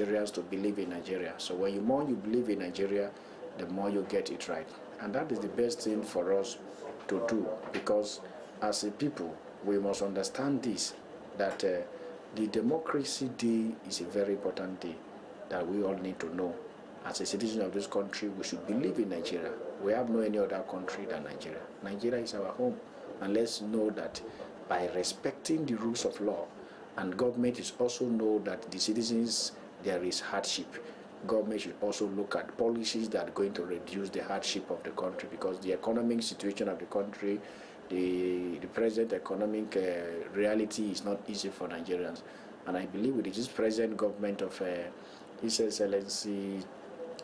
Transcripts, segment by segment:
Nigerians to believe in Nigeria. So when the more you believe in Nigeria, the more you get it right. And that is the best thing for us to do, because as a people, we must understand this, that the Democracy Day is a very important day that we all need to know. As a citizen of this country, we should believe in Nigeria. We have no any other country than Nigeria. Nigeria is our home. And let's know that by respecting the rules of law, and government is also know that the citizens, there is hardship. Government should also look at policies that are going to reduce the hardship of the country, because the economic situation of the country, the present economic reality is not easy for Nigerians. And I believe with this present government of His Excellency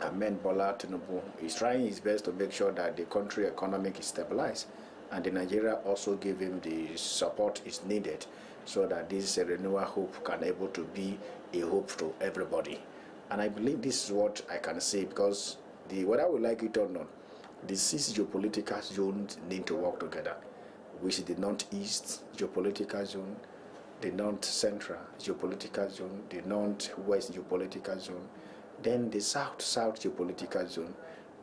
Ahmed Bola Tinubu is trying his best to make sure that the country economic is stabilized, and the Nigeria also give him the support is needed, so that this renewal hope can able to be a hope to everybody. And I believe this is what I can say, because whether we like it or not, the 6 geopolitical zones need to work together, which is the northeast geopolitical zone, the north central geopolitical zone, the northwest geopolitical zone, then the south geopolitical zone,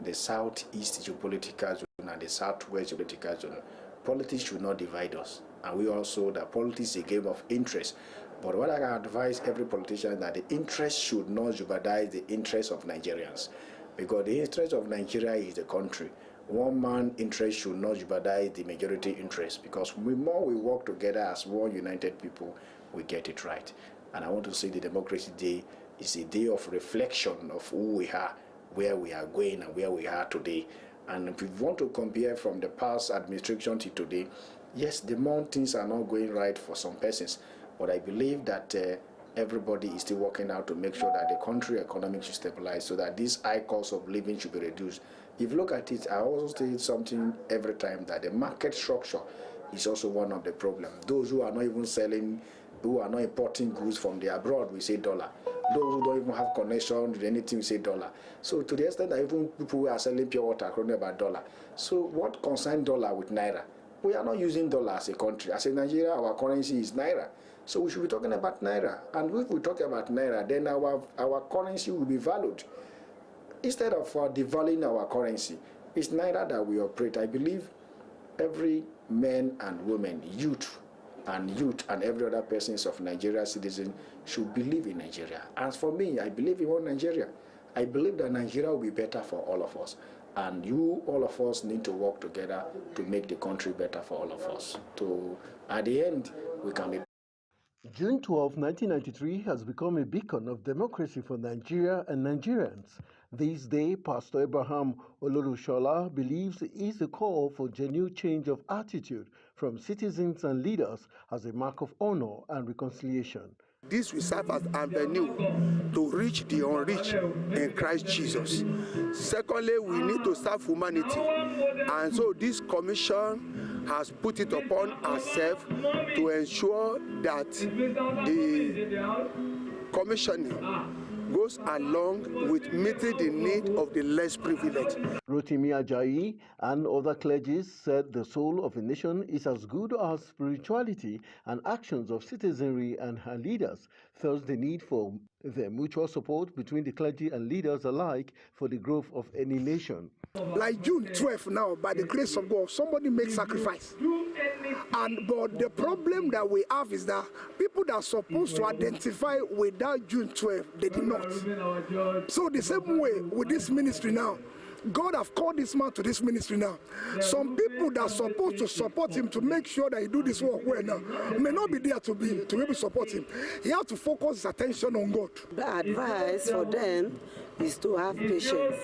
the southeast geopolitical zone, and the southwest geopolitical zone. Politics should not divide us, and we also that politics is a game of interest. But what I can advise every politician is that the interest should not jeopardize the interest of Nigerians, because the interest of Nigeria is the country. One man interest should not jeopardize the majority interest, because the more we work together as one united people, we get it right. And I want to say the Democracy Day is a day of reflection of who we are, where we are going, and where we are today. And if we want to compare from the past administration to today, yes, the more things are not going right for some persons, but I believe that everybody is still working out to make sure that the country economy should stabilize, so that this high cost of living should be reduced. If you look at it, I also say something every time, that the market structure is also one of the problems. Those who are not even selling, who are not importing goods from the abroad, we say dollar. Those who don't even have connection with anything, we say dollar. So to the extent that even people who are selling pure water are talking about dollar. So what concerns dollar with naira? We are not using dollar as a country. As in Nigeria, our currency is naira. So we should be talking about naira. And if we talk about naira, then our currency will be valued. Instead of devaluing our currency, it's naira that we operate. I believe every man and woman, youth and every other persons of Nigeria citizen should believe in Nigeria. As for me, I believe in one Nigeria. I believe that Nigeria will be better for all of us. And all of us need to work together to make the country better for all of us. At the end, we can be. June 12, 1993 has become a beacon of democracy for Nigeria and Nigerians. This day, Pastor Abraham Olorushola believes it is a call for genuine change of attitude from citizens and leaders as a mark of honor and reconciliation. This will serve as an avenue to reach the unreached in Christ Jesus. Secondly, we need to serve humanity. And so this commission has put it upon ourselves to ensure that the commissioning goes along with meeting the need of the less privileged. Rotimi Ajayi and other clergy said the soul of a nation is as good as spirituality and actions of citizenry and her leaders. Thus, the need for the mutual support between the clergy and leaders alike for the growth of any nation. Like June 12 now, by the grace of God, somebody makes sacrifice. But the problem that we have is that people that are supposed to identify with that June 12, they did not. So the same way with this ministry now, God have called this man to this ministry now. Some people that are supposed to support him to make sure that he do this work well now may not be there to be able to support him. He has to focus his attention on God. The advice for them is to have patience.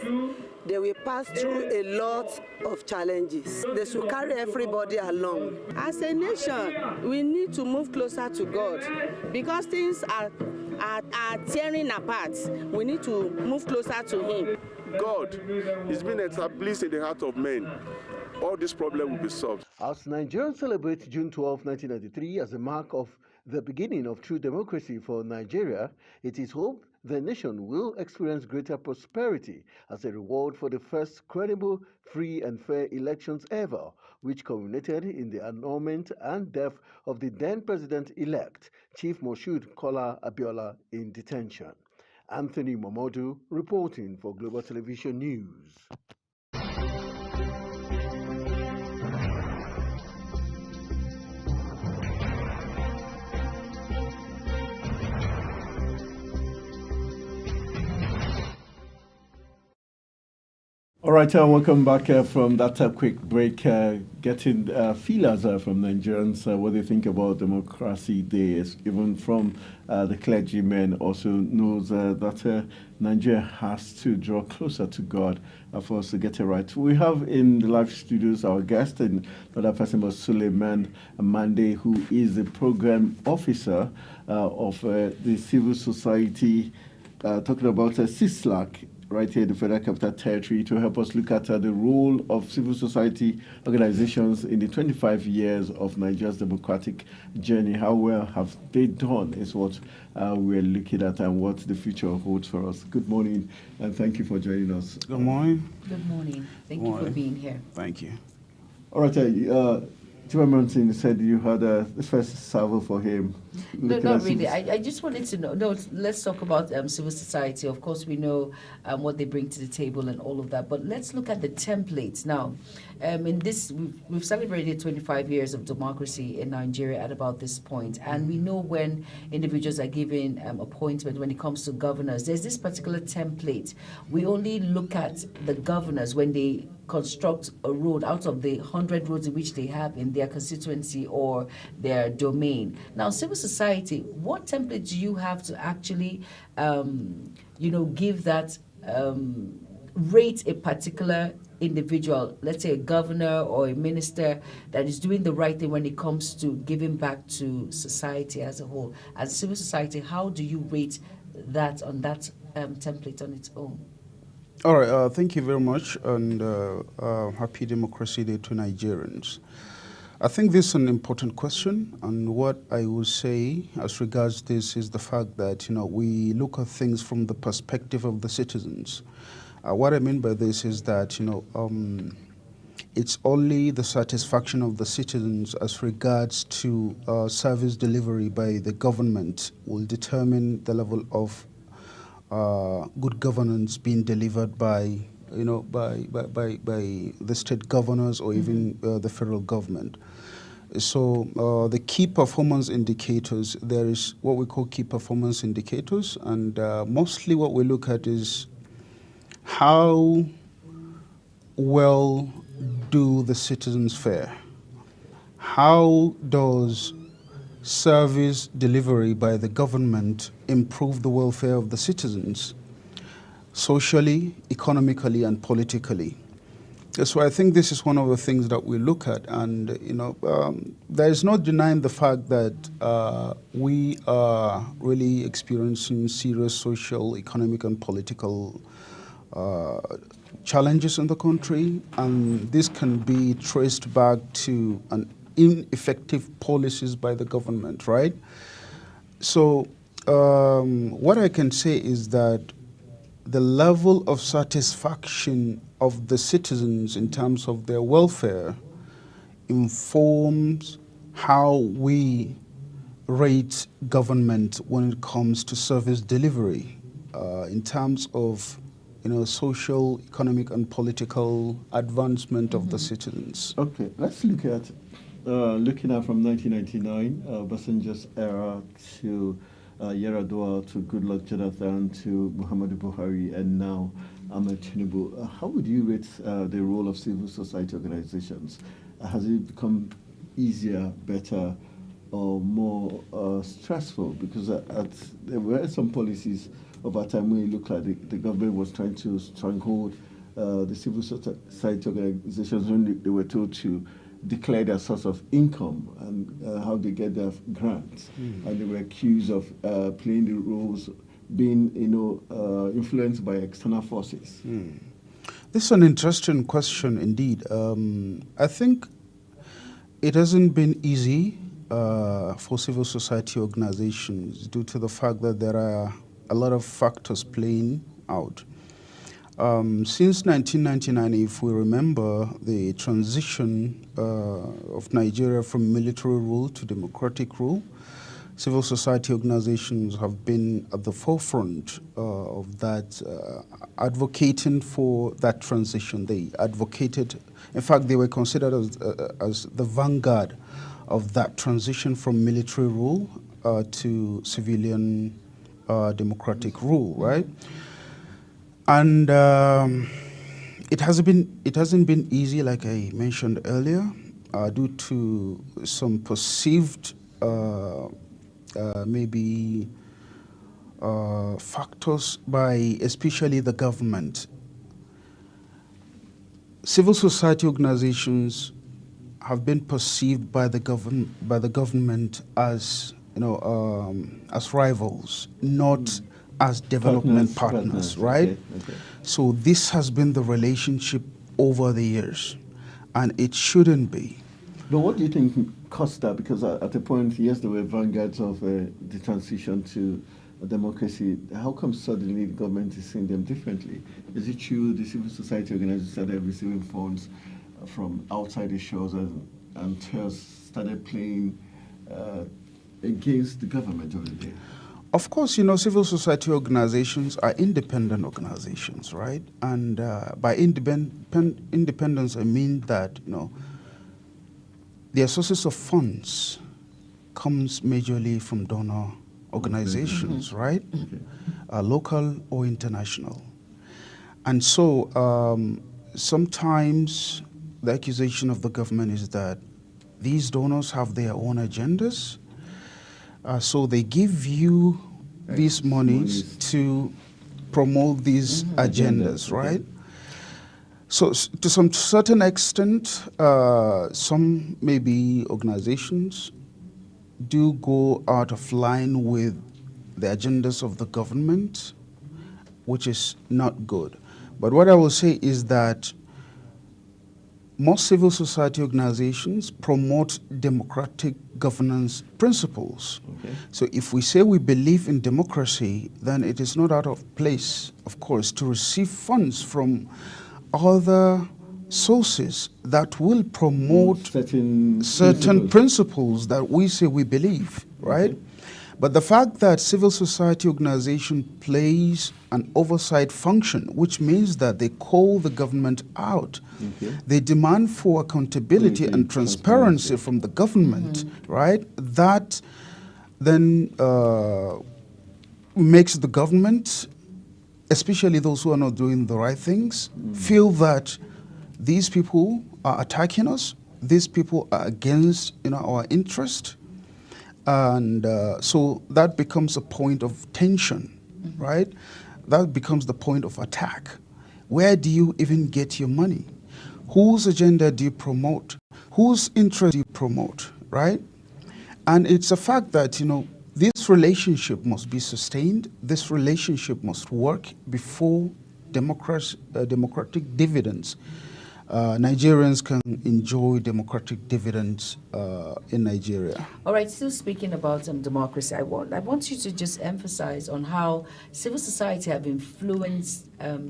They will pass through a lot of challenges. They should carry everybody along. As a nation, we need to move closer to God because things are tearing apart. We need to move closer to Him. God is being established in the heart of men. All this problem will be solved. As Nigerians celebrate June 12, 1993 as a mark of the beginning of true democracy for Nigeria, it is hoped the nation will experience greater prosperity as a reward for the first credible, free and fair elections ever, which culminated in the annulment and death of the then president-elect, Chief Moshood Kola Abiola, in detention. Anthony Momodu reporting for Global Television News. All right, welcome back from that quick break. Getting feelers from Nigerians, what they think about Democracy Day, even from the clergymen also knows that Nigeria has to draw closer to God for us to get it right. We have in the live studios our guest, and another person was Suleiman Mande, who is the program officer of the civil society, talking about CISLAC, right here in the Federal Capital Territory, to help us look at the role of civil society organizations in the 25 years of Nigeria's democratic journey. How well have they done is what we're looking at, and what the future holds for us. Good morning, and thank you for joining us. Good morning. Good morning. Thank you for being here. Thank you. All right, Chimamontin said you had the first salvo for him. No, not really. I just wanted to know. No, let's talk about civil society. Of course, we know what they bring to the table and all of that. But let's look at the templates now. In this, we've celebrated 25 years of democracy in Nigeria at about this point, and we know when individuals are given appointment when it comes to governors. There's this particular template. We only look at the governors when they construct a road out of the 100 roads in which they have in their constituency or their domain. Now, civil society, what template do you have to actually, give that, rate a particular individual, let's say a governor or a minister, that is doing the right thing when it comes to giving back to society as a whole? As civil society, how do you rate that on that template on its own? All right, thank you very much, and happy Democracy Day to Nigerians. I think this is an important question, and what I will say as regards this is the fact that, we look at things from the perspective of the citizens. What I mean by this is that, it's only the satisfaction of the citizens as regards to service delivery by the government will determine the level of good governance being delivered by the state governors or even the federal government. So the key performance indicators, there is what we call key performance indicators, and mostly what we look at is how well do the citizens fare? How does service delivery by the government improve the welfare of the citizens, socially, economically, and politically? So I think this is one of the things that we look at, and there is no denying the fact that we are really experiencing serious social, economic, and political challenges in the country, and this can be traced back to an ineffective policies by the government, right? So what I can say is that the level of satisfaction of the citizens in terms of their welfare informs how we rate government when it comes to service delivery in terms of social, economic, and political advancement of the citizens. Okay, let's look at looking at from 1999, Obasanjo's era to Yar'Adua, to Goodluck Jonathan, to Muhammadu Buhari, and now Ahmed Tinubu. How would you rate the role of civil society organizations? Has it become easier, better, or more stressful? Because there were some policies over time when it looked like the government was trying to stronghold the civil society organizations when they were told to declare their source of income and how they get their grants. And they were accused of playing the roles, being influenced by external forces. This is an interesting question indeed. I think it hasn't been easy for civil society organizations due to the fact that there are a lot of factors playing out. Since 1999, if we remember the transition of Nigeria from military rule to democratic rule, civil society organizations have been at the forefront of that, advocating for that transition. They advocated, in fact, they were considered as the vanguard of that transition from military rule to civilian democratic rule, right? And it hasn't been easy, like I mentioned earlier, due to some perceived maybe factors by especially the government. Civil society organizations have been perceived by the government as, you know, as rivals, not as development partners, right? Okay. So this has been the relationship over the years, and it shouldn't be. But what do you think caused that? Because at a point, yes, there were vanguards of the transition to democracy. How come suddenly the government is seeing them differently? Is it true the civil society organizations started receiving funds from outside the shores and started playing against the government over there? Of course, you know, civil society organizations are independent organizations, right? And by independence, I mean that, you know, their sources of funds comes majorly from donor organizations, right? Local or international. And so sometimes the accusation of the government is that these donors have their own agendas. So they give you these monies to promote these agendas, right? So to some certain extent, some maybe organizations do go out of line with the agendas of the government, which is not good. But what I will say is that most civil society organizations promote democratic governance principles. Okay. So if we say we believe in democracy, then it is not out of place, of course, to receive funds from other sources that will promote certain principles that we say we believe, right? Okay. But the fact that civil society organization plays an oversight function, which means that they call the government out, they demand for accountability and transparency from the government, right? That then makes the government, especially those who are not doing the right things, feel that these people are attacking us, these people are against, you know, our interest. And so that becomes a point of tension, right? That becomes the point of attack. Where do you even get your money? Whose agenda do you promote? Whose interest do you promote, right? And it's a fact that, you know, this relationship must be sustained. This relationship must work before democratic dividends. Nigerians can enjoy democratic dividends in Nigeria. All right, still speaking about democracy, I want you to just emphasize on how civil society have influenced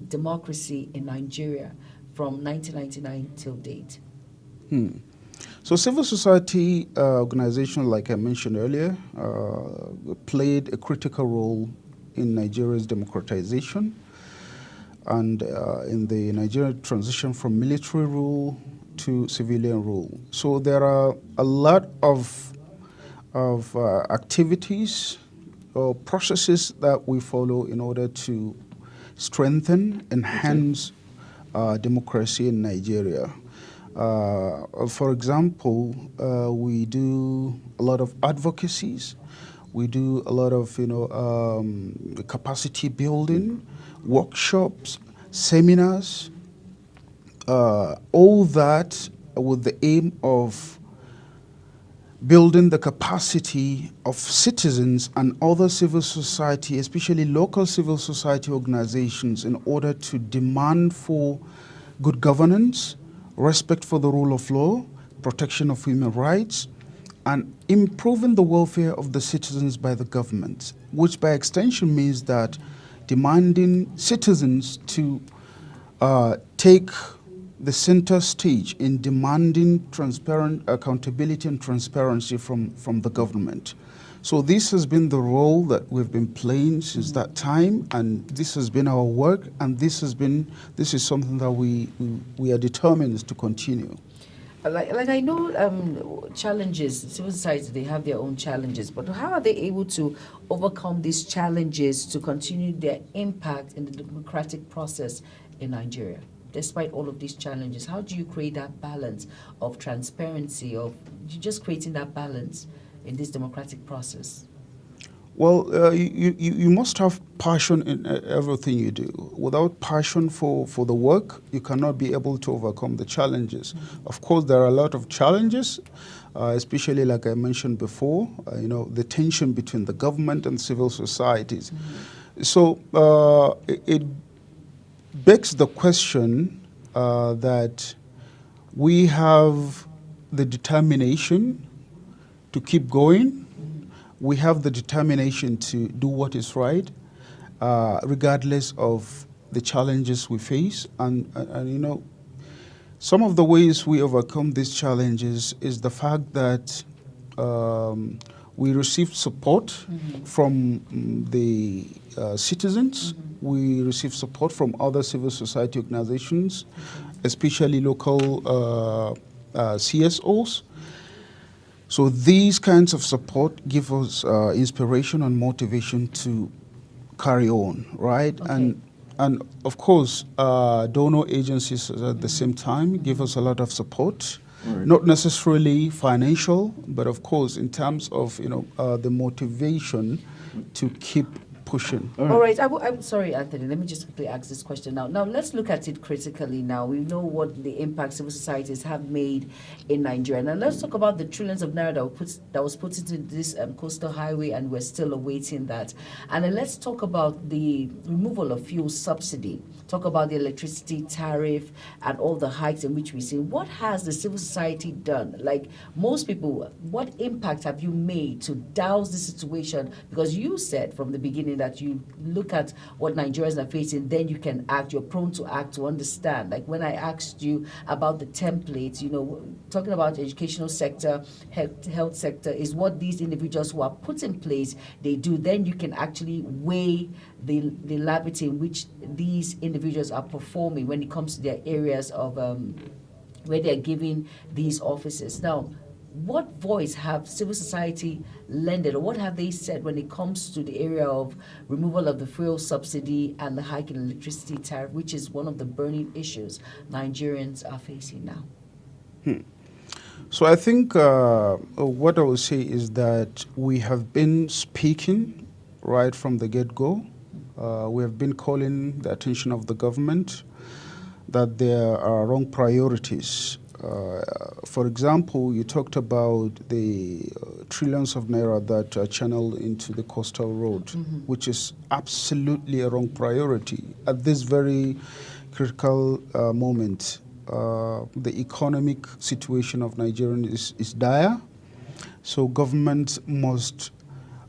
democracy in Nigeria from 1999 till date. So civil society organizations, like I mentioned earlier, played a critical role in Nigeria's democratization and in the Nigerian transition from military rule to civilian rule. So there are a lot of activities or processes that we follow in order to strengthen, enhance democracy in Nigeria. For example, we do a lot of advocacies. We do a lot of, capacity building, workshops, seminars, all that with the aim of building the capacity of citizens and other civil society, especially local civil society organizations, in order to demand for good governance, respect for the rule of law, protection of human rights, and improving the welfare of the citizens by the government, which by extension means that demanding citizens to take the center stage in demanding transparent accountability and transparency from the government. So this has been the role that we've been playing since that time, and this has been our work, and this is something that we are determined to continue. Like I know challenges, civil society, they have their own challenges, but how are they able to overcome these challenges to continue their impact in the democratic process in Nigeria? Despite all of these challenges, how do you create that balance of transparency, of just creating that balance in this democratic process? Well, you must have passion in everything you do. Without passion for the work, you cannot be able to overcome the challenges. Of course, there are a lot of challenges, especially like I mentioned before, the tension between the government and civil societies. So it begs the question that we have the determination to keep going. We have the determination to do what is right, regardless of the challenges we face. And some of the ways we overcome these challenges is the fact that we receive support from the citizens. We receive support from other civil society organizations, especially local CSOs. So these kinds of support give us inspiration and motivation to carry on, right? Okay. And of course, donor agencies at the same time give us a lot of support, not necessarily financial, but of course in terms of the motivation to keep pushing. All right. I'm sorry, Anthony. Let me just quickly ask this question now. Now, let's look at it critically now. We know what the impact civil societies have made in Nigeria. Now, let's talk about the trillions of naira that was put into this coastal highway, and we're still awaiting that. And then let's talk about the removal of fuel subsidy. Talk about the electricity tariff and all the hikes in which we see. What has the civil society done? Like most people, what impact have you made to douse the situation? Because you said from the beginning that you look at what Nigerians are facing, then you can act. You're prone to act, to understand. Like when I asked you about the templates, talking about educational sector, health sector, is what these individuals who are put in place, they do. Then you can actually weigh the levity in which these individuals are performing when it comes to their areas of where they're giving these offices. Now, what voice have civil society lended, or what have they said when it comes to the area of removal of the fuel subsidy and the hike in electricity tariff, which is one of the burning issues Nigerians are facing now? So I think what I would say is that we have been speaking right from the get-go. We have been calling the attention of the government that there are wrong priorities. For example, you talked about the trillions of naira that are channeled into the coastal road, which is absolutely a wrong priority. At this very critical moment, the economic situation of Nigeria is dire, so government must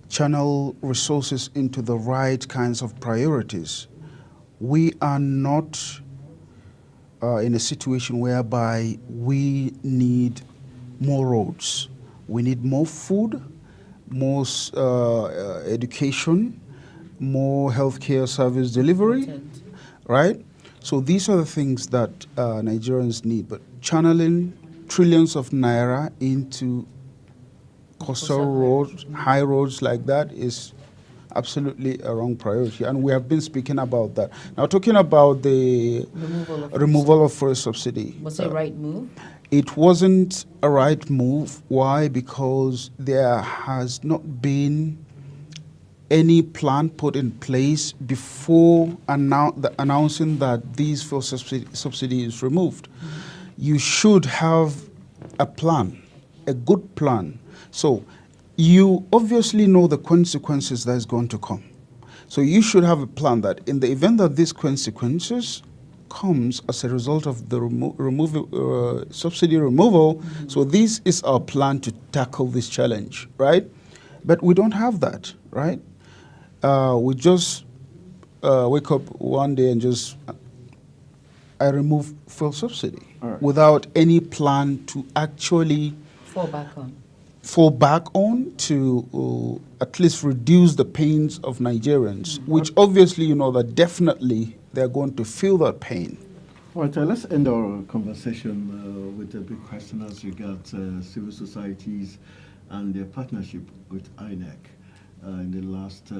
channel resources into the right kinds of priorities. We are not in a situation whereby we need more roads. We need more food, more education, more healthcare service delivery, right? So these are the things that Nigerians need, but channeling trillions of naira into coastal roads, high roads like that is absolutely a wrong priority, and we have been speaking about that. Now, talking about the removal of fuel subsidy. Was it a right move? It wasn't a right move. Why? Because there has not been any plan put in place before announcing that these fuel subsidy is removed. You should have a plan, a good plan. So you obviously know the consequences that is going to come. So you should have a plan that in the event that these consequences comes as a result of the subsidy removal, so this is our plan to tackle this challenge, right? But we don't have that, right? We just wake up one day and just, I remove fuel subsidy without any plan to actually fall back on. fall back on to at least reduce the pains of Nigerians, which obviously, you know, that definitely they're going to feel that pain. All right, let's end our conversation with a big question as regards civil societies and their partnership with INEC in the last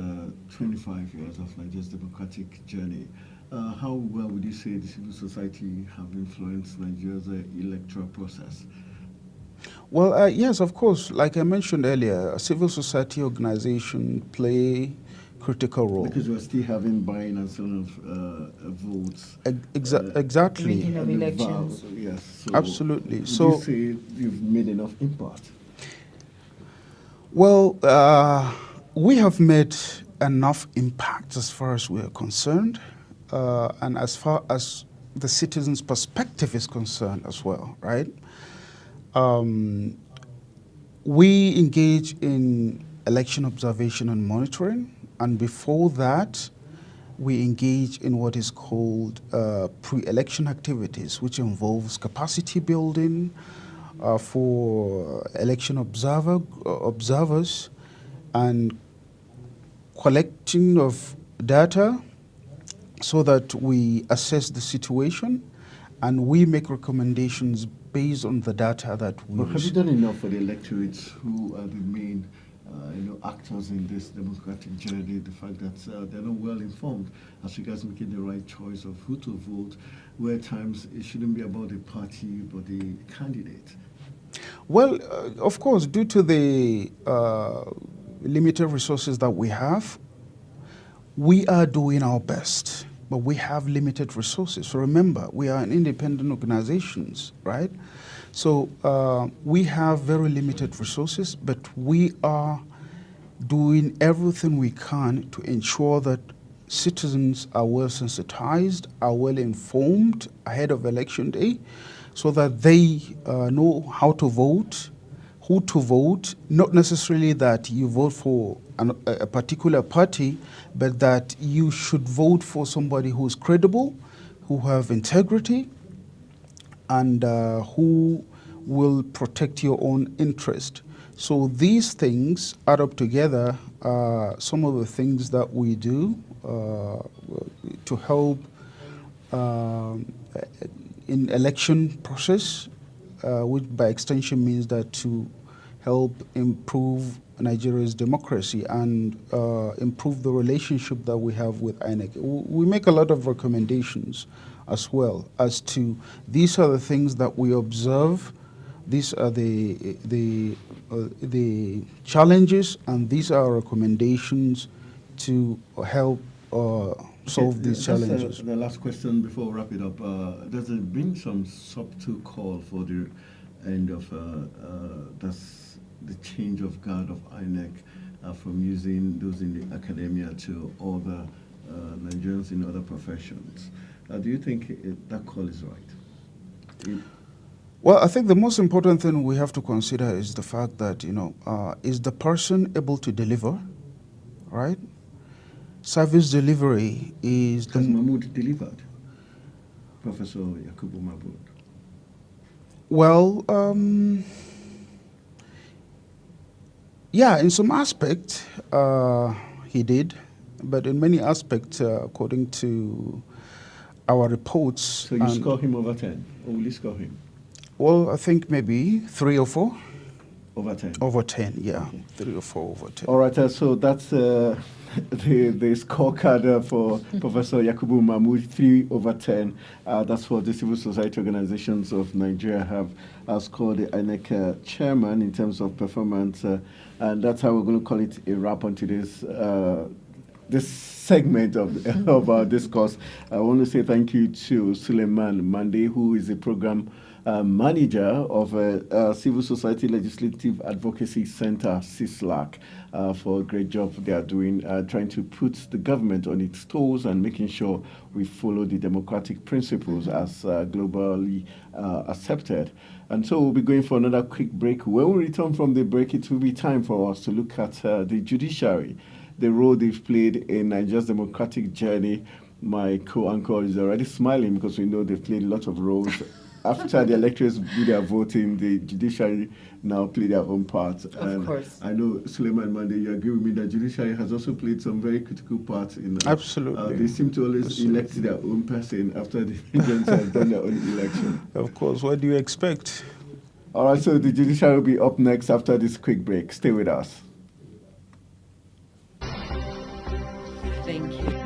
25 years of Nigeria's democratic journey. How well would you say the civil society have influenced Nigeria's electoral process? Well, yes, of course. Like I mentioned earlier, a civil society organization play critical role. Because we're still having buying and selling of votes. Exactly. Rigging of elections. Yes. So absolutely. Would So you say you've made enough impact? Well, we have made enough impact as far as we are concerned, and as far as the citizens' perspective is concerned as well, right? We engage in election observation and monitoring, and before that, we engage in what is called pre-election activities, which involves capacity building for election observers and collecting of data so that we assess the situation and we make recommendations based on the data that we But have you done enough for the electorates who are the main actors in this democratic journey, the fact that they're not well informed as regards making the right choice of who to vote, where at times it shouldn't be about the party but the candidate? Well, of course, due to the limited resources that we have, we are doing our best, but we have limited resources. So remember, we are an independent organizations, right? So we have very limited resources, but we are doing everything we can to ensure that citizens are well sensitized, are well informed ahead of election day, so that they know how to vote, who to vote, not necessarily that you vote for a particular party, but that you should vote for somebody who's credible, who have integrity, and who will protect your own interest. So these things add up together, some of the things that we do to help in election process, which by extension means that to help improve Nigeria's democracy and improve the relationship that we have with INEC. We make a lot of recommendations as well as to these are the things that we observe, these are the challenges, and these are recommendations to help solve these challenges. The last question before we wrap it up. There's been some subtle call for the end of the change of guard of INEC from using those in the academia to other Nigerians in other professions. Do you think that call is right? Well, I think the most important thing we have to consider is the fact that, is the person able to deliver, right? Service delivery is... Has Mahmood delivered? Professor Yakubu Mahmood. Well, yeah, in some aspects he did, but in many aspects, according to our reports... So you score him over 10, or will you score him? Well, I think maybe 3 or 4. Over 10? Over 10, yeah. Okay. 3 or 4 over 10. All right, so that's the scorecard for Professor Yakubu Mahmood, 3 over 10. That's what the civil society organizations of Nigeria have scored the INEC chairman in terms of performance. And that's how we're going to call it a wrap on today's this segment of our discourse. I want to say thank you to Suleiman Mande, who is the program manager of Civil Society Legislative Advocacy Center, CISLAC, for a great job they are doing, trying to put the government on its toes and making sure we follow the democratic principles as globally accepted. And so we'll be going for another quick break. When we return from the break, it will be time for us to look at the judiciary, the role they've played in Nigeria's democratic journey. My co-anchor is already smiling because we know they've played a lot of roles after the electors do their voting, the judiciary now play their own part. Of course. I know, Suleiman Mande, you agree with me that judiciary has also played some very critical part in... Absolutely. They seem to always elect their own person after the agents have done their own election. Of course. What do you expect? All right, so the judiciary will be up next after this quick break. Stay with us. Thank you.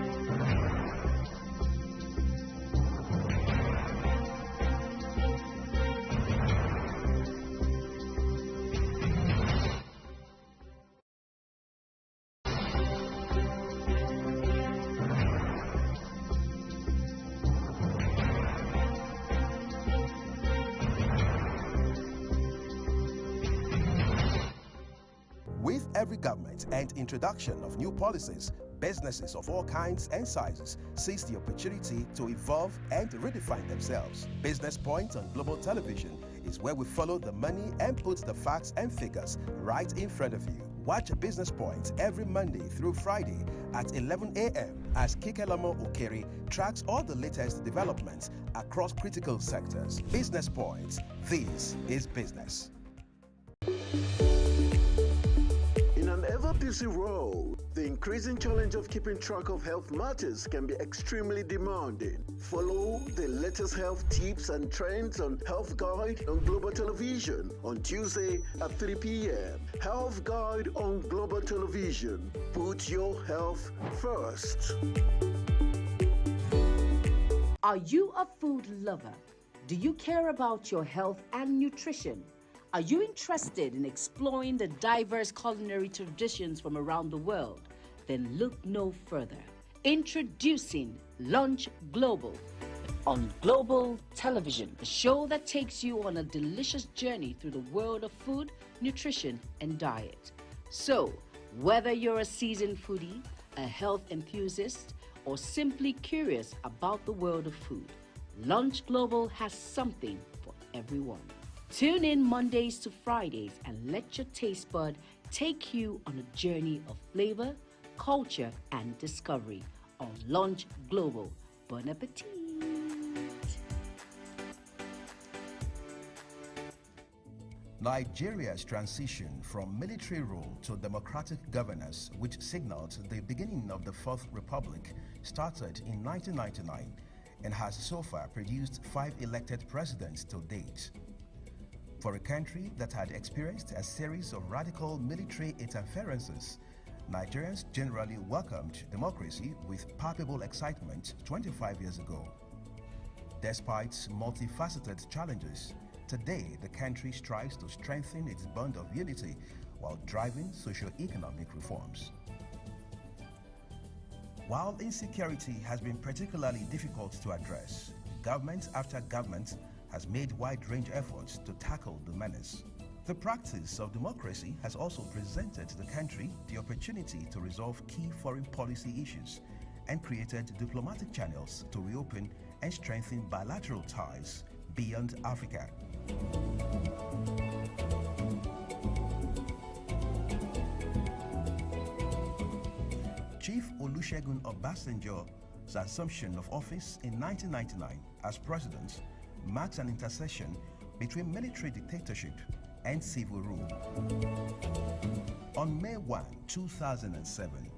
With every government and introduction of new policies, businesses of all kinds and sizes seize the opportunity to evolve and redefine themselves. Business Point on Global Television is where we follow the money and put the facts and figures right in front of you. Watch Business Point every Monday through Friday at 11 a.m. as Kikelamo Okeri tracks all the latest developments across critical sectors. Business Point, this is business. In an ever-busy world, the increasing challenge of keeping track of health matters can be extremely demanding. Follow the latest health tips and trends on Health Guide on Global Television on Tuesday at 3 p.m. Health Guide on Global Television. Put your health first. Are you a food lover? Do you care about your health and nutrition? Are you interested in exploring the diverse culinary traditions from around the world? Then look no further. Introducing Lunch Global on Global Television, the show that takes you on a delicious journey through the world of food, nutrition, and diet. So, whether you're a seasoned foodie, a health enthusiast, or simply curious about the world of food, Lunch Global has something for everyone. Tune in Mondays to Fridays and let your taste bud take you on a journey of flavor, culture, and discovery on Lunch Global. Bon appetit! Nigeria's transition from military rule to democratic governance, which signaled the beginning of the Fourth Republic, started in 1999 and has so far produced 5 elected presidents to date. For a country that had experienced a series of radical military interferences, Nigerians generally welcomed democracy with palpable excitement 25 years ago. Despite multifaceted challenges, today the country strives to strengthen its bond of unity while driving socio-economic reforms. While insecurity has been particularly difficult to address, government after government has made wide-range efforts to tackle the menace. The practice of democracy has also presented the country the opportunity to resolve key foreign policy issues and created diplomatic channels to reopen and strengthen bilateral ties beyond Africa. Chief Olusegun Obasanjo's assumption of office in 1999 as president marks an intersection between military dictatorship and civil rule. On May 1, 2007,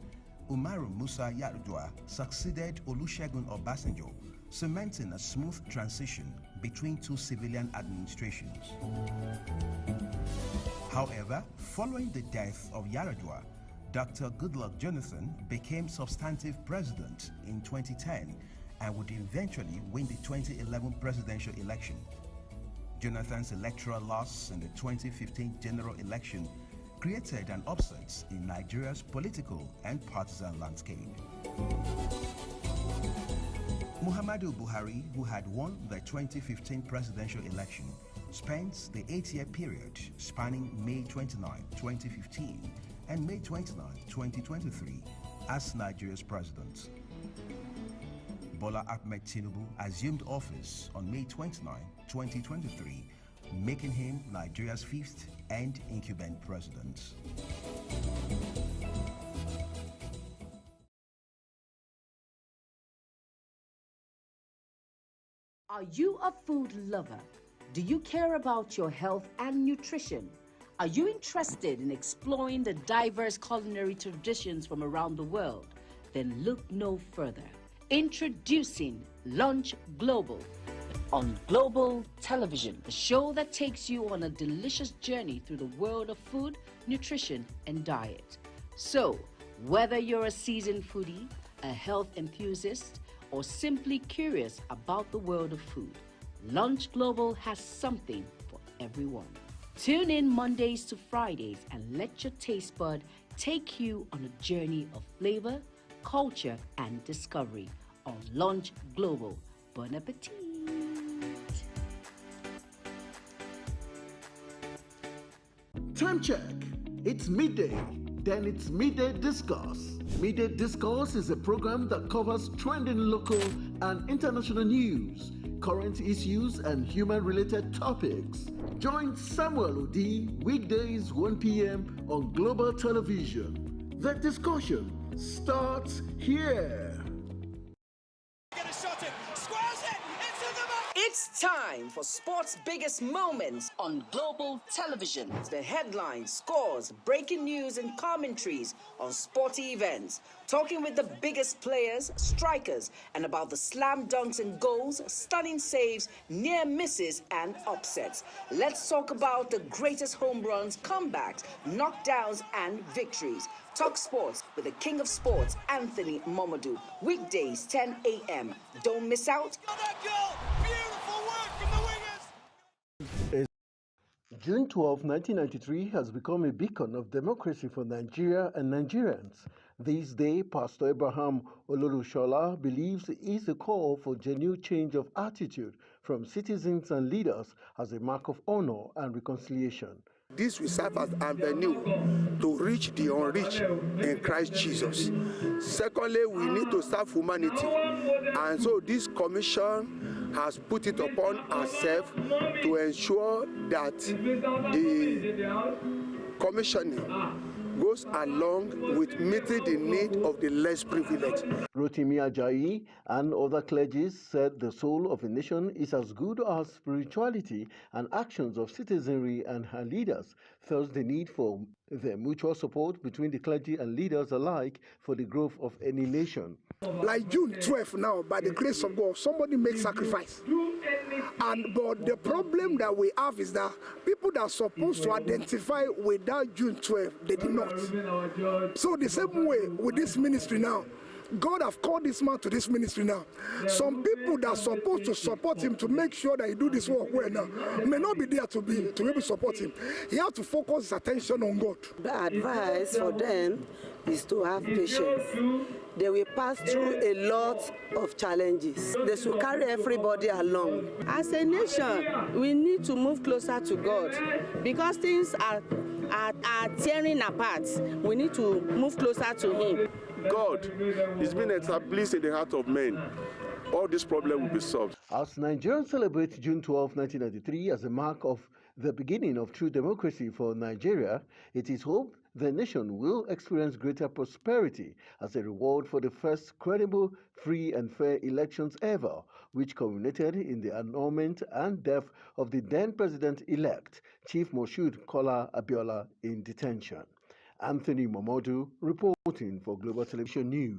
Umaru Musa Yar'Adua succeeded Olusegun Obasanjo, cementing a smooth transition between two civilian administrations. However, following the death of Yar'Adua, Dr. Goodluck Jonathan became substantive president in 2010 and would eventually win the 2011 presidential election. Jonathan's electoral loss in the 2015 general election created an upset in Nigeria's political and partisan landscape. Muhammadu Buhari, who had won the 2015 presidential election, spent the 8-year period spanning May 29, 2015 and May 29, 2023 as Nigeria's president. Bola Ahmed Tinubu assumed office on May 29, 2023, making him Nigeria's 5th and incumbent president. Are you a food lover? Do you care about your health and nutrition? Are you interested in exploring the diverse culinary traditions from around the world? Then look no further. Introducing Lunch Global on Global Television, a show that takes you on a delicious journey through the world of food, nutrition, and diet. So, whether you're a seasoned foodie, a health enthusiast, or simply curious about the world of food, Lunch Global has something for everyone. Tune in Mondays to Fridays and let your taste bud take you on a journey of flavor, culture, and discovery on Lunch Global. Bon appetit! Time check. It's midday. Then it's Midday Discourse. Midday Discourse is a program that covers trending local and international news, current issues, and human-related topics. Join Samuel Odi weekdays 1 p.m. on Global Television. The discussion starts here. It's time for sports' biggest moments on Global Television. The headlines, scores, breaking news, and commentaries on sporty events. Talking with the biggest players, strikers, and about the slam dunks and goals, stunning saves, near misses, and upsets. Let's talk about the greatest home runs, comebacks, knockdowns, and victories. Talk sports with the king of sports, Anthony Momodu. Weekdays, 10 a.m. Don't miss out. June 12, 1993 has become a beacon of democracy for Nigeria and Nigerians. This day, Pastor Abraham Ololushola believes it is a call for genuine change of attitude from citizens and leaders as a mark of honor and reconciliation. This will serve as an avenue to reach the unreached in Christ Jesus. Secondly, we need to serve humanity. And so this commission has put it upon ourselves to ensure that the commissioning goes along with meeting the need of the less privileged. Rotimi Ajayi and other clergy said the soul of a nation is as good as spirituality, and actions of citizenry and her leaders. Thus, the need for the mutual support between the clergy and leaders alike for the growth of any nation. Like June 12 now, by the grace of God, somebody makes sacrifice. But the problem that we have is that people that are supposed to identify with that June 12, they did not. So the same way with this ministry now, God have called this man to this ministry now. Some people that are supposed to support him to make sure that he do this work well now may not be there to be able to support him. He has to focus his attention on God. The advice for them is to have patience. They will pass through a lot of challenges. They should carry everybody along. As a nation, we need to move closer to God because things are tearing apart. We need to move closer to Him. God is being established in the heart of men. All this problem will be solved. As Nigerians celebrate June 12, 1993 as a mark of the beginning of true democracy for Nigeria, it is hoped the nation will experience greater prosperity as a reward for the first credible, free and fair elections ever, which culminated in the annulment and death of the then president-elect, Chief Moshood Kola Abiola, in detention. Anthony Momodu reporting for Global Television News.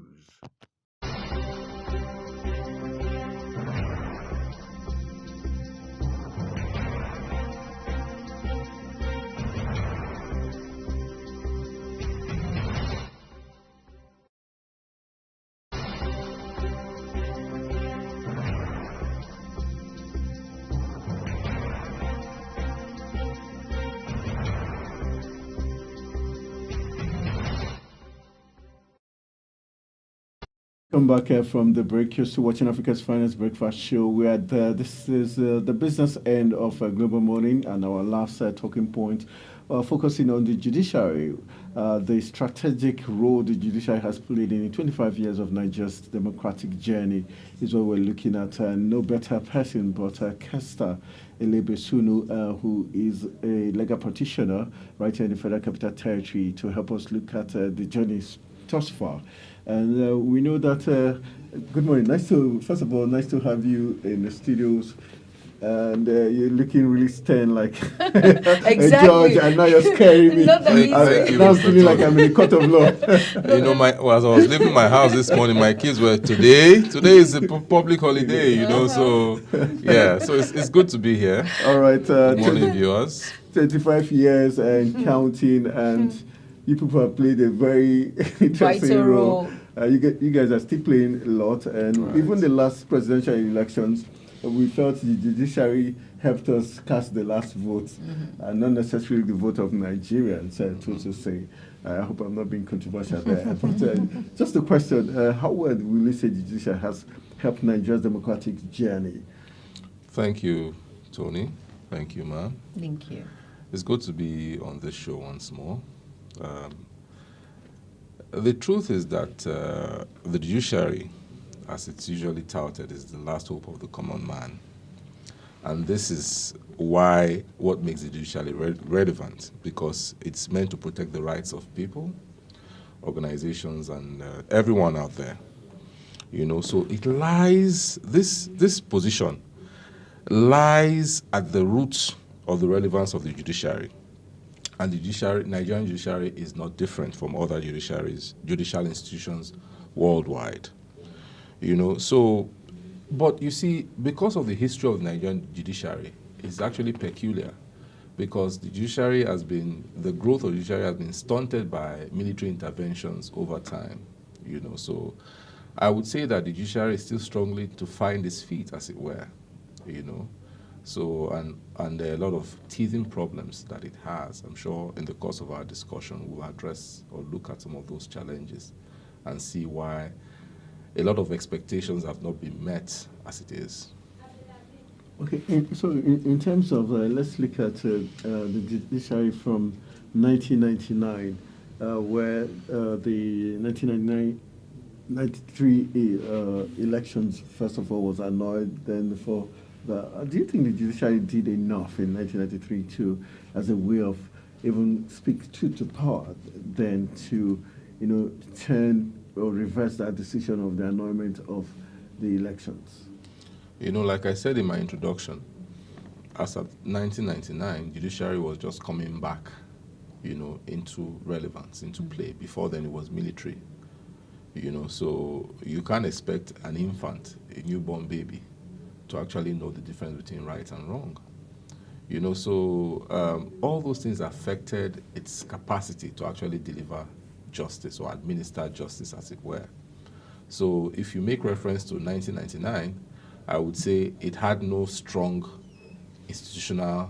Welcome back from the break. You're still watching Africa's Finest Breakfast Show. We are this is the business end of Global Morning, and our last talking point, focusing on the judiciary, the strategic role the judiciary has played in 25 years of Nigeria's democratic journey is what we're looking at. No better person but Kester Elebesunu, who is a legal practitioner right here in the Federal Capital Territory, to help us look at the journeys thus far. And we know that, good morning, first of all, nice to have you in the studios. And you're looking really stern, like exactly. a judge, and now you're scaring me. Not that I'm now feeling like I'm in a court of law. You know, as I was leaving my house this morning, my kids were, today is a public holiday, you know, so yeah, so it's good to be here. All right. Good morning, viewers. 35 years and counting, and you people have played a very interesting role. You guys are still playing a lot, and even the last presidential elections, we felt the judiciary helped us cast the last vote, and not necessarily the vote of Nigerians, so to say. I hope I'm not being controversial there. But just a question, how well will you say the judiciary has helped Nigeria's democratic journey? Thank you, Tony. Thank you, ma'am. Thank you. It's good to be on this show once more. The truth is that the judiciary, as it's usually touted, is the last hope of the common man. And this is what makes the judiciary relevant, because it's meant to protect the rights of people, organizations, and everyone out there. You know, so it lies, this position lies at the root of the relevance of the judiciary. And the Nigerian judiciary is not different from other judicial institutions worldwide. You know, so, but you see, because of the history of the Nigerian judiciary, it's actually peculiar, because the growth of the judiciary has been stunted by military interventions over time. You know, so I would say that the judiciary is still struggling to find its feet, as it were. You know, so and there are a lot of teething problems that it has. I'm sure in the course of our discussion we'll address or look at some of those challenges and see why a lot of expectations have not been met as it is. Okay, so in terms of, let's look at the judiciary from 1999, where the 1993 elections, first of all, was annulled. Then do you think the judiciary did enough in 1993 as a way of even speak truth to power, then to, you know, turn or reverse that decision of the annulment of the elections? You know, like I said in my introduction, as of 1999, judiciary was just coming back, you know, into relevance, into play. Before then, it was military. You know, so you can't expect an infant, a newborn baby, to actually know the difference between right and wrong. You know, so all those things affected its capacity to actually deliver justice or administer justice, as it were. So if you make reference to 1999, I would say it had no strong institutional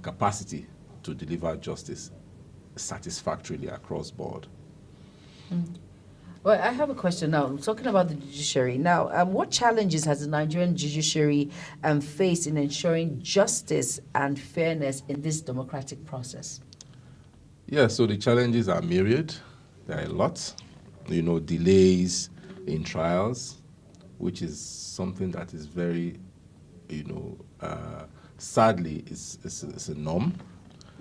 capacity to deliver justice satisfactorily across board. Well, I have a question now. Talking about the judiciary now, what challenges has the Nigerian judiciary faced in ensuring justice and fairness in this democratic process? Yeah, so the challenges are myriad. There are a lot. You know, delays in trials, which is something that is very, you know, sadly, it's a norm.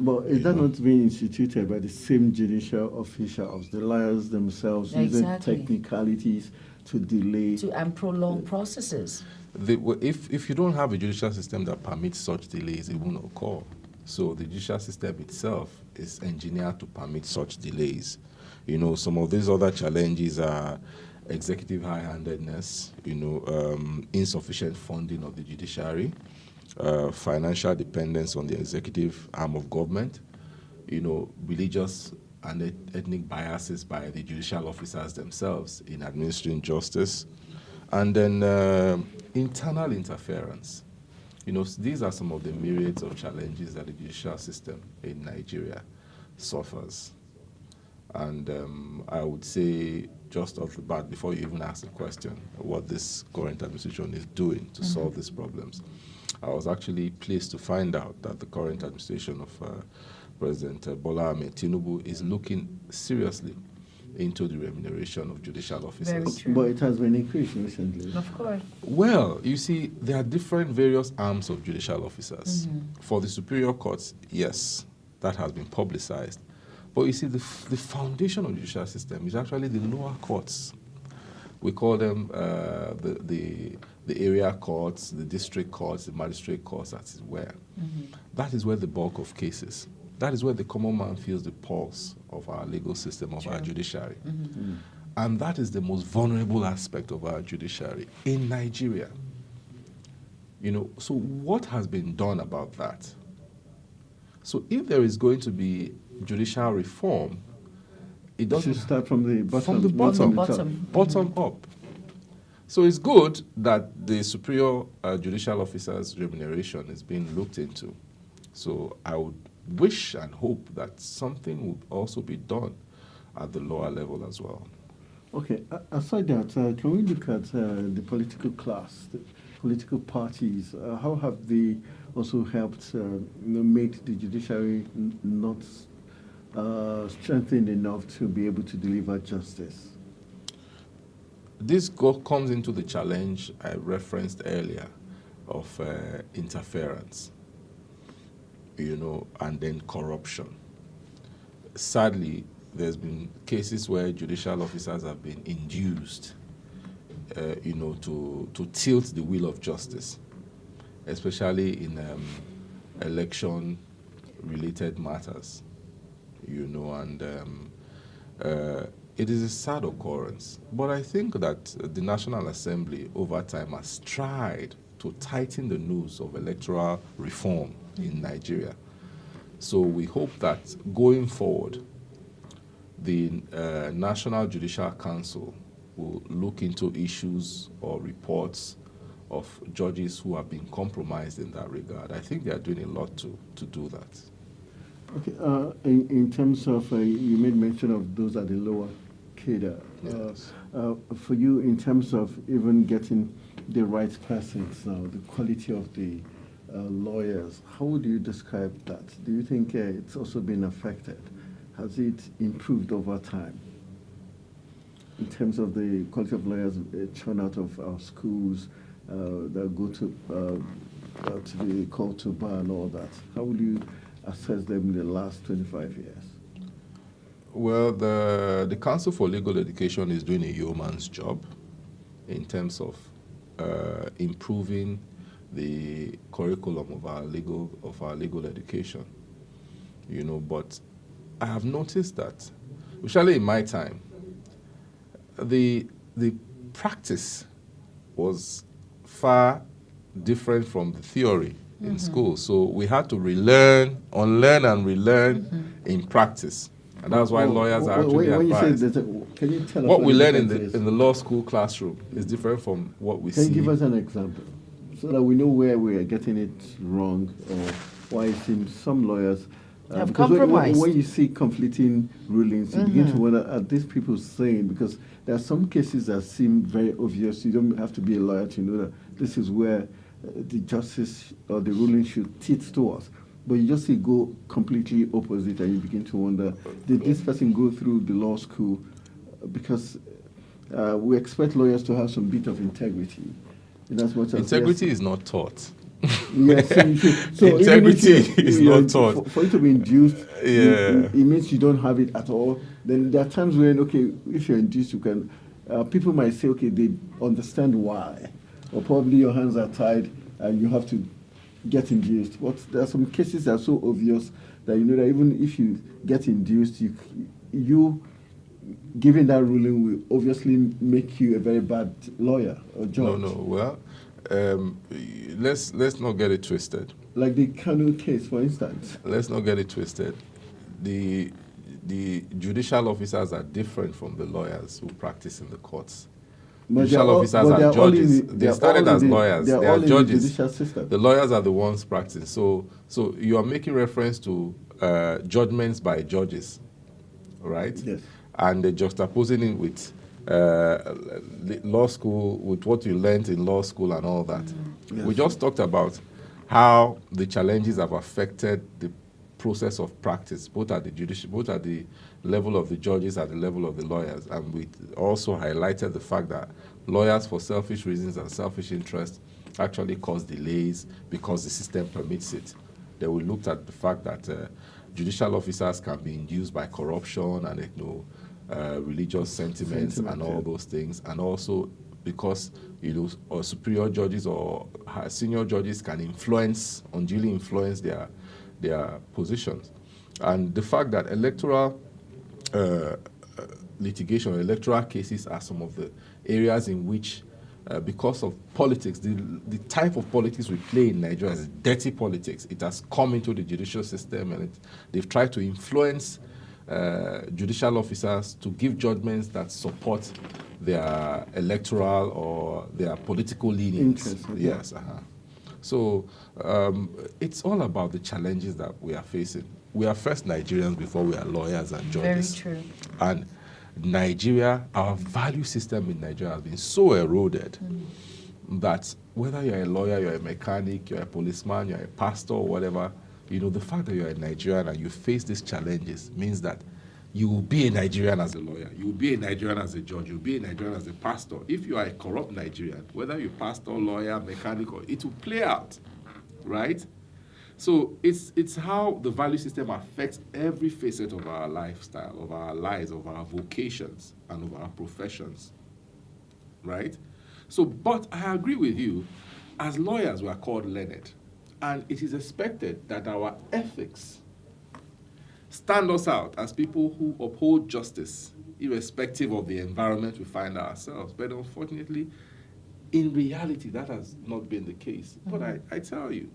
But is that not being instituted by the same judicial officials, the lawyers themselves, using technicalities to delay and prolong processes? If you don't have a judicial system that permits such delays, it won't occur. So the judicial system itself is engineered to permit such delays. You know, some of these other challenges are executive high-handedness, you know, insufficient funding of the judiciary, financial dependence on the executive arm of government, you know, religious and ethnic biases by the judicial officers themselves in administering justice, and then internal interference. You know, these are some of the myriads of challenges that the judicial system in Nigeria suffers. And I would say, just off the bat, before you even ask the question, what this current administration is doing to solve these problems, I was actually pleased to find out that the current administration of President Bola Ahmed Tinubu is looking seriously into the remuneration of judicial officers. Very true. But it has been increased recently. Of course. Well, you see, there are different various arms of judicial officers. For the superior courts, yes, that has been publicized. But you see, the foundation of the judicial system is actually the lower courts. We call them the area courts, the district courts, the magistrate courts, that is where. That is where the bulk of cases, that is where the common man feels the pulse of our legal system, of our judiciary. And that is the most vulnerable aspect of our judiciary in Nigeria. You know, so what has been done about that? So if there is going to be judicial reform, it doesn't start from the bottom up. So it's good that the superior judicial officer's remuneration is being looked into. So I would wish and hope that something would also be done at the lower level as well. Okay, aside that, can we look at the political class, the political parties? How have they also helped make the judiciary not strengthened enough to be able to deliver justice? This comes into the challenge I referenced earlier of interference, you know, and then corruption. Sadly, there's been cases where judicial officers have been induced, you know, to tilt the wheel of justice, especially in election-related matters, you know, and it is a sad occurrence. But I think that the National Assembly over time has tried to tighten the noose of electoral reform in Nigeria. So we hope that going forward, the National Judicial Council will look into issues or reports of judges who have been compromised in that regard. I think they are doing a lot to do that. Okay, in terms of, you made mention of those at the lower cadre. Yes. For you, in terms of even getting the right persons now, the quality of the lawyers, how would you describe that? Do you think it's also been affected? Has it improved over time in terms of the quality of lawyers churn out of our schools that go to the court to bar and all that? How would you assess them in the last 25 years? Well, the Council for Legal Education is doing a yeoman's job in terms of improving the curriculum of our legal education. You know, but I have noticed that, especially in my time, the practice was far different from the theory in school. So we had to unlearn and relearn in practice. And that's why lawyers are actually advised. Can you tell us what we learn in the law school classroom is different from what we see. Can you give us an example so that we know where we are getting it wrong or why it seems some lawyers have compromised? When you see conflicting rulings, you begin to wonder, are these people saying, because there are some cases that seem very obvious, you don't have to be a lawyer to know that this is where the justice or the ruling should teach to us. But you just see go completely opposite and you begin to wonder, did this person go through the law school? Because we expect lawyers to have some bit of integrity. In as much as integrity is not taught. Yes, so integrity is not taught. For it to be induced, it means you don't have it at all. Then there are times when, okay, if you're induced, you can, people might say, okay, they understand why. Or probably your hands are tied and you have to get induced. But there are some cases that are so obvious that you know that even if you get induced, you giving that ruling will obviously make you a very bad lawyer or judge. No, well, let's not get it twisted. Like the Kanu case, for instance. Let's not get it twisted. The judicial officers are different from the lawyers who practice in the courts. Judicial officers are judges. They started as lawyers. They are judges. The lawyers are the ones practicing. So you are making reference to judgments by judges, right? Yes. And juxtaposing it with law school, with what you learned in law school and all that. Yes. We just talked about how the challenges have affected the process of practice, both at the level of the judges, at the level of the lawyers. And we also highlighted the fact that lawyers, for selfish reasons and selfish interests, actually cause delays because the system permits it. Then we looked at the fact that judicial officers can be induced by corruption and religious sentiments and all those things, and also because or superior judges or senior judges can unduly influence their positions. And the fact that electoral litigation, electoral cases are some of the areas in which, because of politics, the type of politics we play in Nigeria is dirty politics. It has come into the judicial system, and they've tried to influence judicial officers to give judgments that support their electoral or their political leanings. Yes. So it's all about the challenges that we are facing. We are first Nigerians before we are lawyers and judges. Very true. And Nigeria, our value system in Nigeria has been so eroded that whether you're a lawyer, you're a mechanic, you're a policeman, you're a pastor, or whatever, the fact that you're a Nigerian and you face these challenges means that you will be a Nigerian as a lawyer, you will be a Nigerian as a judge, you will be a Nigerian as a pastor. If you are a corrupt Nigerian, whether you're pastor, lawyer, mechanic, it will play out, right? So it's how the value system affects every facet of our lifestyle, of our lives, of our vocations, and of our professions, right? So, but I agree with you, as lawyers we are called learned, and it is expected that our ethics stand us out as people who uphold justice, irrespective of the environment we find ourselves. But unfortunately, in reality, that has not been the case. But I tell you,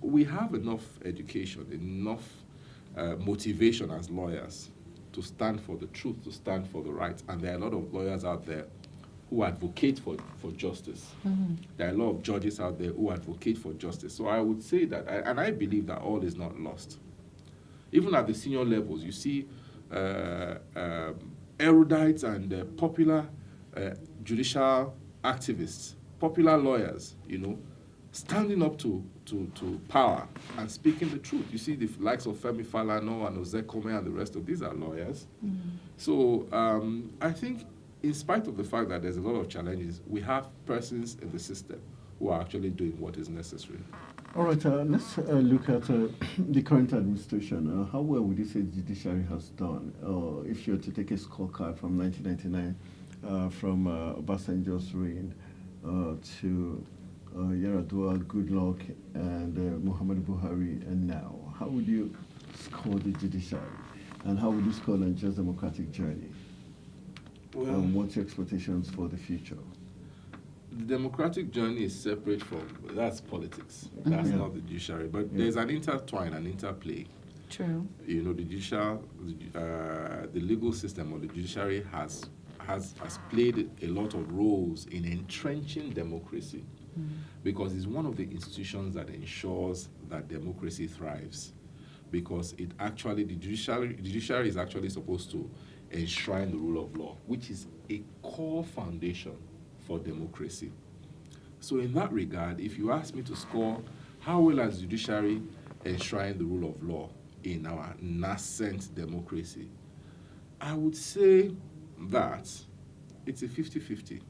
we have enough education, enough motivation as lawyers to stand for the truth, to stand for the right. And there are a lot of lawyers out there who advocate for justice. There are a lot of judges out there who advocate for justice. So I would say that, and I believe that all is not lost. Even at the senior levels, you see erudites and popular judicial activists, popular lawyers, standing up to power and speaking the truth. You see the likes of Femi Falana and Ozekome and the rest of these are lawyers. So I think in spite of the fact that there's a lot of challenges, we have persons in the system who are actually doing what is necessary. All right, let's look at the current administration. How well would you say the judiciary has done? If you were to take a scorecard from 1999, from Obasanjo's reign to Yar'Adua, Goodluck, and Muhammadu Buhari, and now, how would you score the judiciary? And how would you score Nigeria's democratic journey? Well, and what's your expectations for the future? The democratic journey is separate from, that's politics. That's not the judiciary. But there's an intertwine, an interplay. True. The judicial, the legal system or the judiciary has played a lot of roles in entrenching democracy because it's one of the institutions that ensures that democracy thrives. Because it actually, the judiciary is actually supposed to enshrine the rule of law, which is a core foundation for democracy. So in that regard, if you ask me to score how well has judiciary enshrined the rule of law in our nascent democracy, I would say that it's a 50-50.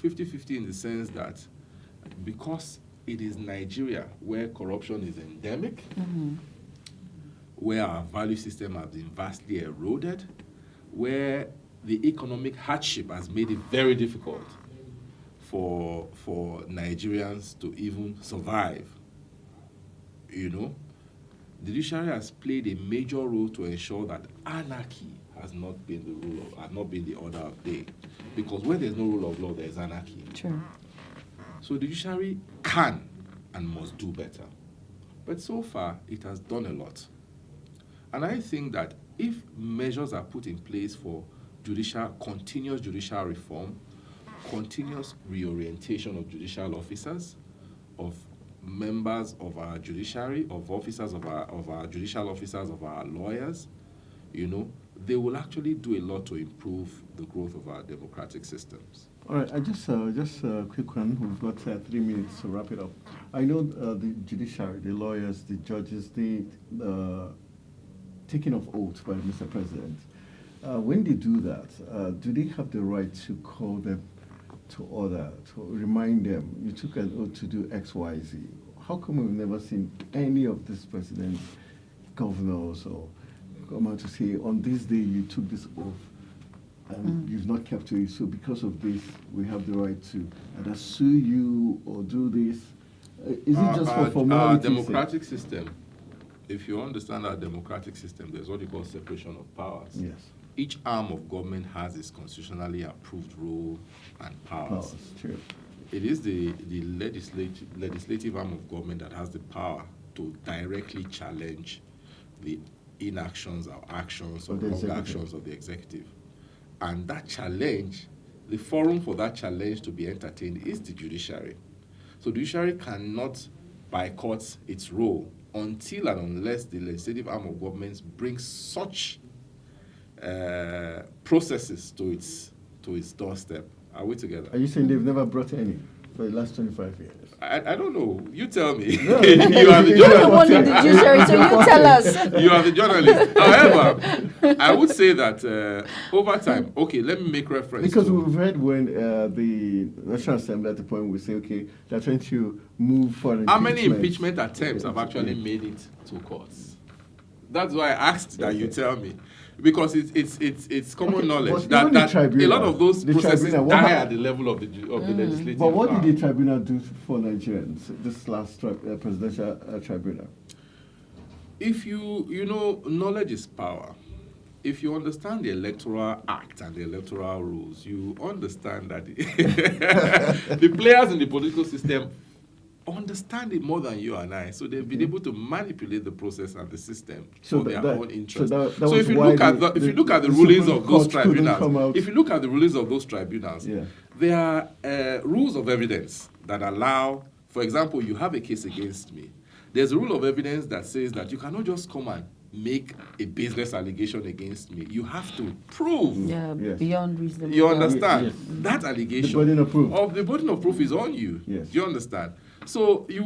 50-50 in the sense that because it is Nigeria where corruption is endemic, where our value system has been vastly eroded, where the economic hardship has made it very difficult for Nigerians to even survive. The judiciary has played a major role to ensure that anarchy has not been the order of day. Because where there's no rule of law, there's anarchy. True. So the judiciary can and must do better. But so far, it has done a lot. And I think that if measures are put in place for continuous judicial reform, continuous reorientation of judicial officers, of members of our judiciary, of officers of our judicial officers, of our lawyers, they will actually do a lot to improve the growth of our democratic systems. All right, just a quick one. We've got 3 minutes to wrap it up. I know the judiciary, the lawyers, the judges, the taking of oath by Mr. President. When they do that, do they have the right to call them to order, to remind them, you took an oath to do X, Y, Z? How come we've never seen any of these presidents, governors, or come out to say, on this day you took this oath and you've not kept to it, so because of this, we have the right to either sue you or do this. Is it just for formality? Our democratic system, if you understand our democratic system, there's what you call separation of powers. Yes. Each arm of government has its constitutionally approved role and powers. True. It is the legislative arm of government that has the power to directly challenge the inactions or actions or wrong actions of the executive. And that challenge, the forum for that challenge to be entertained is the judiciary. So the judiciary cannot boycott its role until and unless the legislative arm of government brings such processes to its doorstep. Are we together? Are you saying they've never brought any for the last 25 years? I don't know. You tell me. No, you are the You're the one in the judiciary, so you tell us. You are the journalist. However, I would say that over time, okay, let me make reference. Because we've heard when the National Assembly at the point we say, okay, they're trying to move for impeachment. How many impeachment attempts have actually made it to courts? That's why I asked that you tell me. Because it's common knowledge that a lot of those processes die at the level of the legislative. But what did the tribunal do for Nigerians, this last presidential tribunal? If you know, knowledge is power. If you understand the Electoral Act and the electoral rules, you understand that the players in the political system understand it more than you and I, so they've been able to manipulate the process and the system for their own interest. So if you look at the rulings of those tribunals, there are rules of evidence that allow, for example, you have a case against me. There's a rule of evidence that says that you cannot just come and make a business allegation against me. You have to prove. Beyond reasonable. You understand? That allegation the burden of proof is on you. Yes. Do you understand? So you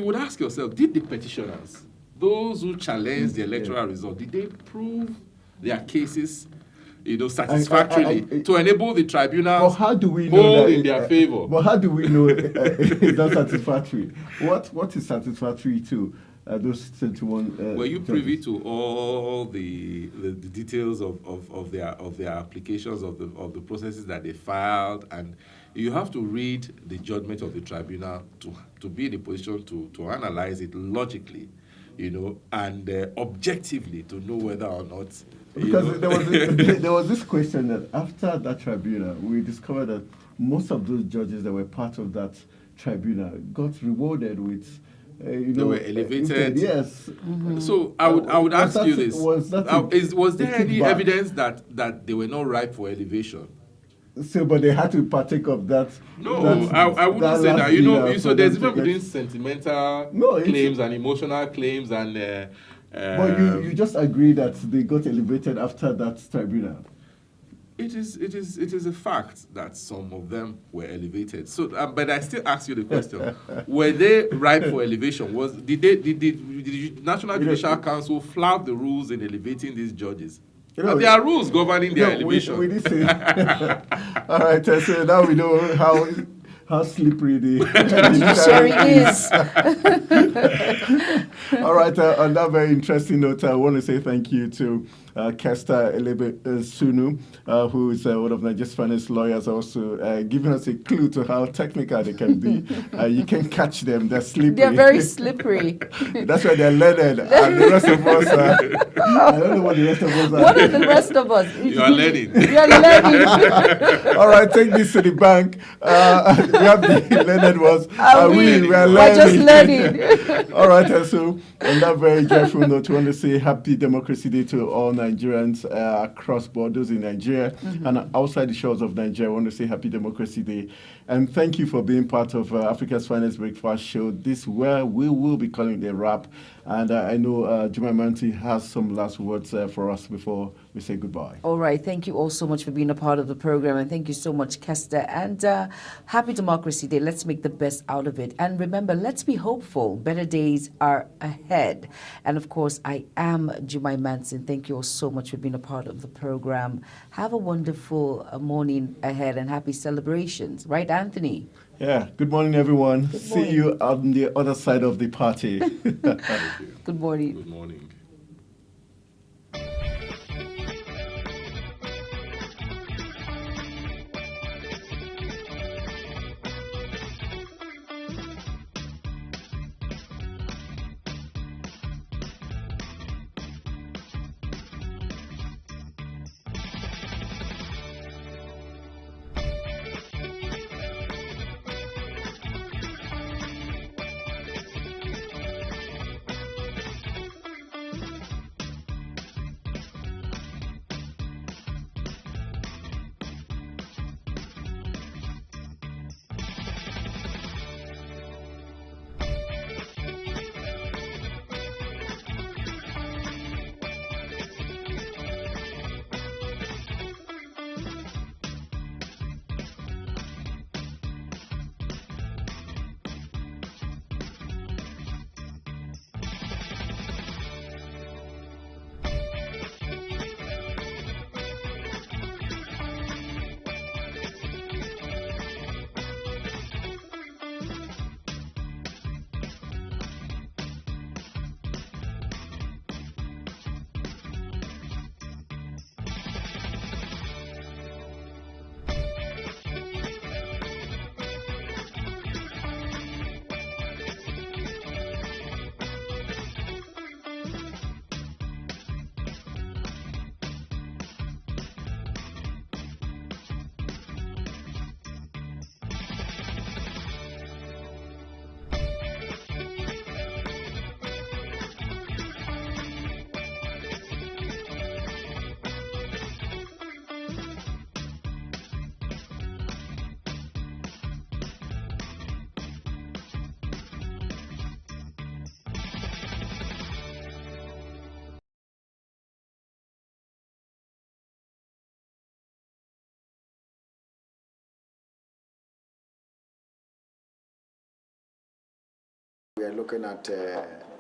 would ask yourself, did the petitioners, those who challenged the electoral result, did they prove their cases, satisfactorily to enable the tribunals hold in their favor? But how do we know it's not satisfactory? What is satisfactory to those 21? Were you privy to all the details of their applications, of the processes that they filed? And you have to read the judgment of the tribunal to be in a position to analyze it logically, and objectively to know whether or not. Because there was this question that after that tribunal, we discovered that most of those judges that were part of that tribunal got rewarded with. They were elevated. Yes. Mm-hmm. So I would ask you this: was there any evidence that they were not ripe for elevation? So, but they had to partake of that. No, I wouldn't say that. So there's a difference between sentimental claims and emotional claims, and. But you just agree that they got elevated after that tribunal. It is a fact that some of them were elevated. So, but I still ask you the question: were they ripe for elevation? Did the National Judicial Council flout the rules in elevating these judges? There are rules governing their elevation. We did say. All right, so now we know how slippery the judiciary is. All right, on that very interesting note, I want to say thank you to Kester Sunu, who is one of Nigeria's finest lawyers, also giving us a clue to how technical they can be. You can catch them, they're slippery. They're very slippery. That's why they're learned, and the rest of us I don't know what the rest of us are. What are the rest of us? You are learning. You are learning. All right, take this to the bank. We have the learned ones. We are learning. We're just learning. All right, so on that very joyful note, we want to say Happy Democracy Day to all Nigerians across borders in Nigeria and outside the shores of Nigeria. I want to say Happy Democracy Day. And thank you for being part of Africa's Finest Breakfast Show. This where we will be calling it a wrap. And I know Juma Manti has some last words for us before we say goodbye. All right. Thank you all so much for being a part of the program. And thank you so much, Kester. And Happy Democracy Day. Let's make the best out of it. And remember, let's be hopeful. Better days are ahead. And of course, I am Jumai Manson. Thank you all so much for being a part of the program. Have a wonderful morning ahead and happy celebrations. Right, Anthony? Yeah. Good morning, everyone. See you on the other side of the party. Good morning. Good morning. we are looking at